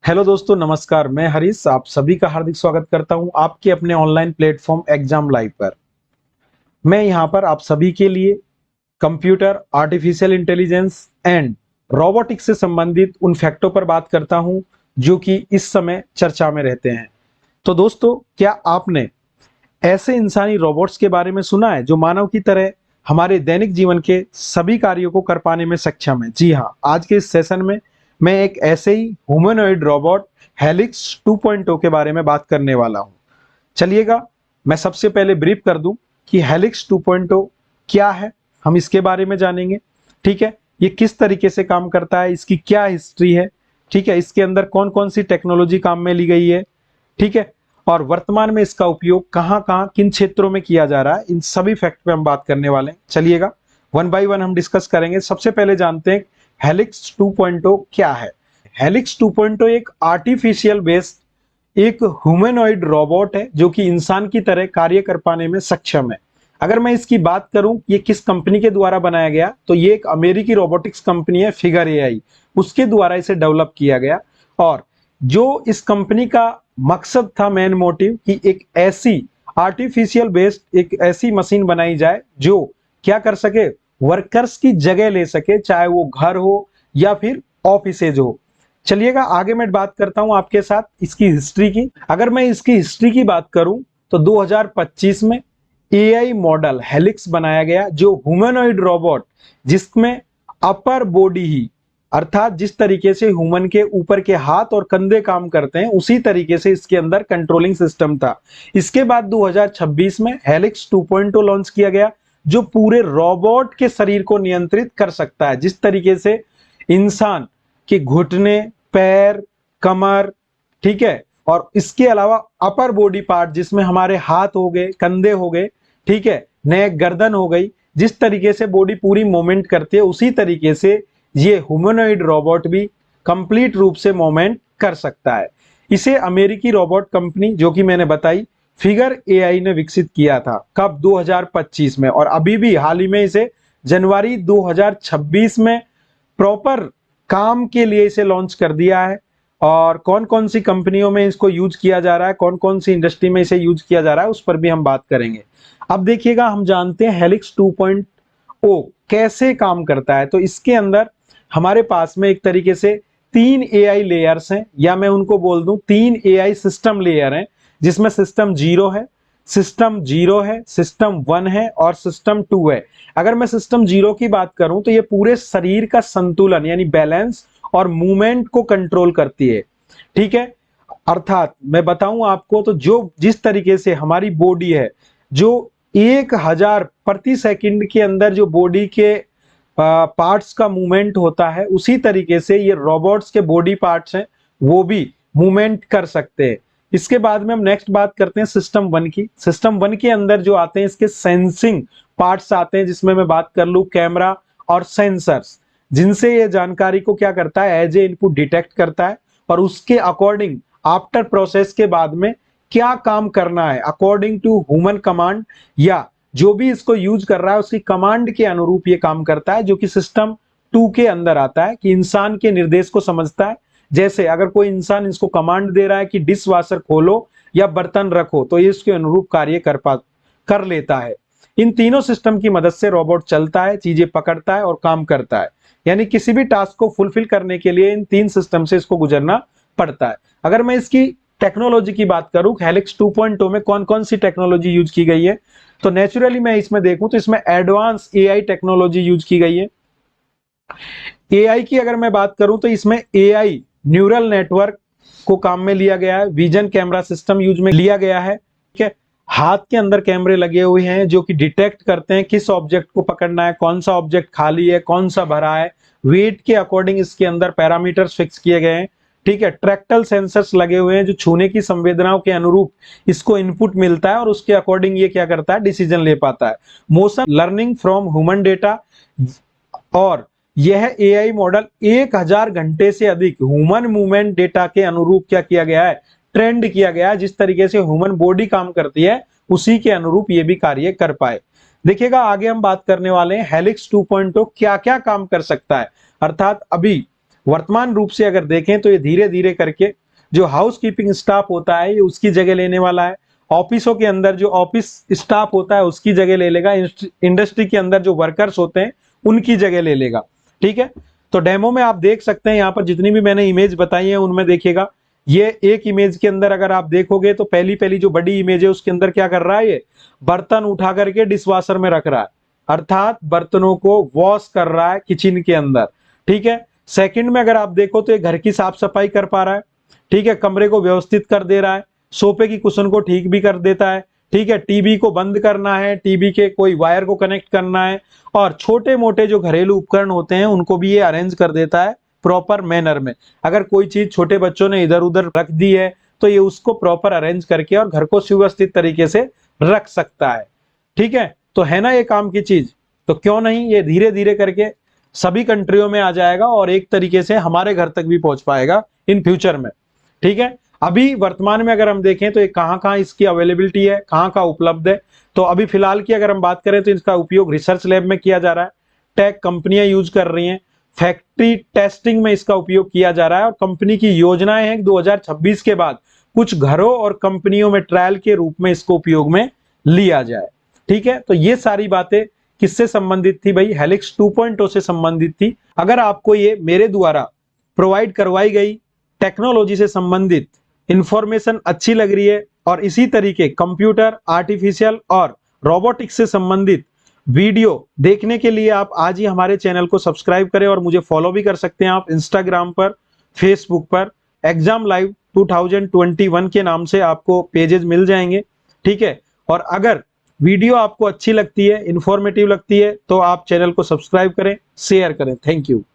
Hello दोस्तों, नमस्कार। मैं हरीश आप सभी का हार्दिक स्वागत करता हूं आपके अपने ऑनलाइन प्लेटफॉर्म एग्जाम लाइव पर। मैं यहां पर आप सभी के लिए computer, artificial intelligence and robotics से संबंधित उन फैक्टों पर बात करता हूं जो कि इस समय चर्चा में रहते हैं। तो दोस्तों, क्या आपने ऐसे इंसानी रोबोट्स के बारे में सुना है जो मानव की तरह हमारे दैनिक जीवन के सभी कार्यों को कर पाने में सक्षम है? जी हाँ, आज के इस सेशन में मैं एक ऐसे ही ह्यूमनॉइड रोबोट हेलिक्स 2.0 के बारे में बात करने वाला हूं। चलिएगा, मैं सबसे पहले ब्रीफ कर दूं कि हेलिक्स 2.0 क्या है, हम इसके बारे में जानेंगे। ठीक है, ये किस तरीके से काम करता है, इसकी क्या हिस्ट्री है, ठीक है, इसके अंदर कौन कौन सी टेक्नोलॉजी काम में ली गई है, ठीक है, और वर्तमान में इसका उपयोग कहां कहां किन क्षेत्रों में किया जा रहा है, इन सभी फैक्ट पे हम बात करने वाले हैं। चलिएगा, वन बाय वन हम डिस्कस करेंगे। सबसे पहले जानते हैं हेलिक्स 2.0 क्या है। हेलिक्स 2.0 एक आर्टिफिशियल बेस्ड एक ह्यूमनॉइड रोबोट है जो कि इंसान की तरह कार्य कर पाने में सक्षम है। अगर मैं इसकी बात करूं ये किस कंपनी के द्वारा बनाया गया, तो ये एक अमेरिकी रोबोटिक्स कंपनी है फिगर एआई, उसके द्वारा इसे डेवलप किया गया। और जो इस कंपनी का मकसद था, मेन मोटिव, कि एक ऐसी आर्टिफिशियल बेस्ड एक ऐसी मशीन बनाई जाए जो क्या कर सके, वर्कर्स की जगह ले सके, चाहे वो घर हो या फिर ऑफिसेज हो। चलिएगा, आगे मैं बात करता हूं आपके साथ इसकी हिस्ट्री की। अगर मैं इसकी हिस्ट्री की बात करूं तो 2025 में एआई मॉडल हेलिक्स बनाया गया, जो ह्यूमनॉइड रोबोट जिसमें अपर बॉडी ही, अर्थात जिस तरीके से ह्यूमन के ऊपर के हाथ और कंधे काम करते हैं उसी तरीके से इसके अंदर कंट्रोलिंग सिस्टम था। इसके बाद 2026 में हेलिक्स 2.0 लॉन्च किया गया, जो पूरे रोबोट के शरीर को नियंत्रित कर सकता है, जिस तरीके से इंसान के घुटने, पैर, कमर, ठीक है, और इसके अलावा अपर बॉडी पार्ट जिसमें हमारे हाथ हो गए, कंधे हो गए, ठीक है, नेक, गर्दन हो गई, जिस तरीके से बॉडी पूरी मूवमेंट करती है उसी तरीके से ये ह्यूमनॉइड रोबोट भी कंप्लीट रूप से मूवमेंट कर सकता है। इसे अमेरिकी रोबोट कंपनी जो कि मैंने बताई फिगर एआई ने विकसित किया था। कब? 2025 में। और अभी भी हाल ही में इसे जनवरी 2026 में प्रॉपर काम के लिए इसे लॉन्च कर दिया है। और कौन कौन सी कंपनियों में इसको यूज किया जा रहा है, कौन कौन सी इंडस्ट्री में इसे यूज किया जा रहा है, उस पर भी हम बात करेंगे। अब देखिएगा, हम जानते हैं हेलिक्स 2.0 कैसे काम करता है। तो इसके अंदर हमारे पास में एक तरीके से 3 एआई लेयर्स हैं, या मैं उनको बोल दूं 3 एआई सिस्टम लेयर हैं, जिसमें सिस्टम 0 है, सिस्टम 1 है और सिस्टम 2 है। अगर मैं सिस्टम 0 की बात करूं तो ये पूरे शरीर का संतुलन यानी बैलेंस और मूवमेंट को कंट्रोल करती है। ठीक है, अर्थात मैं बताऊं आपको तो जो जिस तरीके से हमारी बॉडी है, जो 1000 प्रति सेकंड के अंदर जो बॉडी के पार्ट्स का मूवमेंट होता है, उसी तरीके से ये रोबोट्स के बॉडी पार्ट्स हैं वो भी मूवमेंट कर सकते हैं। इसके बाद में हम नेक्स्ट बात करते हैं सिस्टम 1 की। सिस्टम 1 के अंदर जो आते हैं इसके सेंसिंग पार्ट्स आते हैं, जिसमें मैं बात कर लूं कैमरा और सेंसर्स, जिनसे ये जानकारी को क्या करता है, एज ए इनपुट डिटेक्ट करता है और उसके अकॉर्डिंग आफ्टर प्रोसेस के बाद में क्या काम करना है अकॉर्डिंग टू ह्यूमन कमांड, या जो भी इसको यूज कर रहा है उसकी कमांड के अनुरूप ये काम करता है, जो कि सिस्टम 2 के अंदर आता है, कि इंसान के निर्देश को समझता है। जैसे अगर कोई इंसान इसको कमांड दे रहा है कि डिश वाशर खोलो या बर्तन रखो, तो ये इसके अनुरूप कार्य कर लेता है। इन तीनों सिस्टम की मदद से रोबोट चलता है, चीजें पकड़ता है और काम करता है। यानी किसी भी टास्क को फुलफिल करने के लिए इन 3 सिस्टम से इसको गुजरना पड़ता है। अगर मैं इसकी टेक्नोलॉजी की बात करूं, हेलिक्स 2.0 में कौन कौन सी टेक्नोलॉजी यूज की गई है, तो नेचुरली मैं इसमें देखूं तो इसमें एडवांस एआई टेक्नोलॉजी यूज की गई है। एआई की अगर मैं बात करूं तो इसमें एआई न्यूरल नेटवर्क को काम में लिया गया है, विजन कैमरा सिस्टम यूज में लिया गया है। ठीक है, हाथ के अंदर कैमरे लगे हुए हैं जो कि डिटेक्ट करते हैं किस ऑब्जेक्ट को पकड़ना है, कौन सा ऑब्जेक्ट खाली है, कौन सा भरा है। वेट के अकॉर्डिंग इसके अंदर पैरामीटर्स फिक्स किए गए हैं। ठीक है, ट्रैक्टल सेंसर्स लगे हुए हैं जो छूने की संवेदनाओं के अनुरूप इसको इनपुट मिलता है और उसके अकॉर्डिंग ये क्या करता है, डिसीजन ले पाता है। Motion learning from human data, और यह एआई मॉडल 1000 घंटे से अधिक ह्यूमन मूवमेंट डेटा के अनुरूप क्या किया गया है, ट्रेंड किया गया है। जिस तरीके से ह्यूमन बॉडी काम करती है उसी के अनुरूप ये भी कार्य कर पाए। देखिएगा, आगे हम बात करने वाले हैं हेलिक्स 2.0 क्या क्या काम कर सकता है। अर्थात अभी वर्तमान रूप से अगर देखें तो ये धीरे धीरे करके जो हाउस कीपिंग स्टाफ होता है ये उसकी जगह लेने वाला है। ऑफिसों के अंदर जो ऑफिस स्टाफ होता है उसकी जगह ले लेगा। इंडस्ट्री के अंदर जो वर्कर्स होते हैं उनकी जगह ले लेगा। ठीक है, तो डेमो में आप देख सकते हैं यहाँ पर जितनी भी मैंने इमेज बताई है उनमें देखिएगा, ये एक इमेज के अंदर अगर आप देखोगे तो पहली पहली जो बड़ी इमेज है उसके अंदर क्या कर रहा है, ये बर्तन उठा करके डिशवाशर में रख रहा है, अर्थात बर्तनों को वॉश कर रहा है किचन के अंदर। ठीक है, सेकंड में अगर आप देखो तो ये घर की साफ सफाई कर पा रहा है। ठीक है, कमरे को व्यवस्थित कर दे रहा है, सोफे की कुशन को ठीक भी कर देता है। ठीक है, टीवी को बंद करना है, टीवी के कोई वायर को कनेक्ट करना है, और छोटे मोटे जो घरेलू उपकरण होते हैं उनको भी ये अरेंज कर देता है प्रॉपर मैनर में। अगर कोई चीज छोटे बच्चों ने इधर उधर रख दी है तो ये उसको प्रॉपर अरेंज करके और घर को सुव्यवस्थित तरीके से रख सकता है। ठीक है, तो है ना ये काम की चीज, तो क्यों नहीं ये धीरे धीरे करके सभी कंट्रियों में आ जाएगा और एक तरीके से हमारे घर तक भी पहुंच पाएगा इन फ्यूचर में। ठीक है, अभी वर्तमान में अगर हम देखें तो ये कहां कहां इसकी अवेलेबिलिटी है, कहां कहां उपलब्ध है, तो अभी फिलहाल की अगर हम बात करें तो इसका उपयोग रिसर्च लैब में किया जा रहा है, टेक कंपनियां यूज कर रही हैं, फैक्ट्री टेस्टिंग में इसका उपयोग किया जा रहा है, और कंपनी की योजनाएं हैं 2026 के बाद कुछ घरों और कंपनियों में ट्रायल के रूप में इसको उपयोग में लिया जाए। ठीक है, तो ये सारी बातें किससे संबंधित थी भाई, हेलिक्स 2.0 से संबंधित थी। अगर आपको ये मेरे द्वारा प्रोवाइड करवाई गई टेक्नोलॉजी से संबंधित इंफॉर्मेशन अच्छी लग रही है और इसी तरीके कंप्यूटर, आर्टिफिशियल और रोबोटिक्स से संबंधित वीडियो देखने के लिए आप आज ही हमारे चैनल को सब्सक्राइब करें, और मुझे फॉलो भी कर सकते हैं आप इंस्टाग्राम पर, फेसबुक पर। एग्जाम लाइव 2021 के नाम से आपको पेजेस मिल जाएंगे। ठीक है, और अगर वीडियो आपको अच्छी लगती है, इंफॉर्मेटिव लगती है, तो आप चैनल को सब्सक्राइब करें, शेयर करें। Thank you.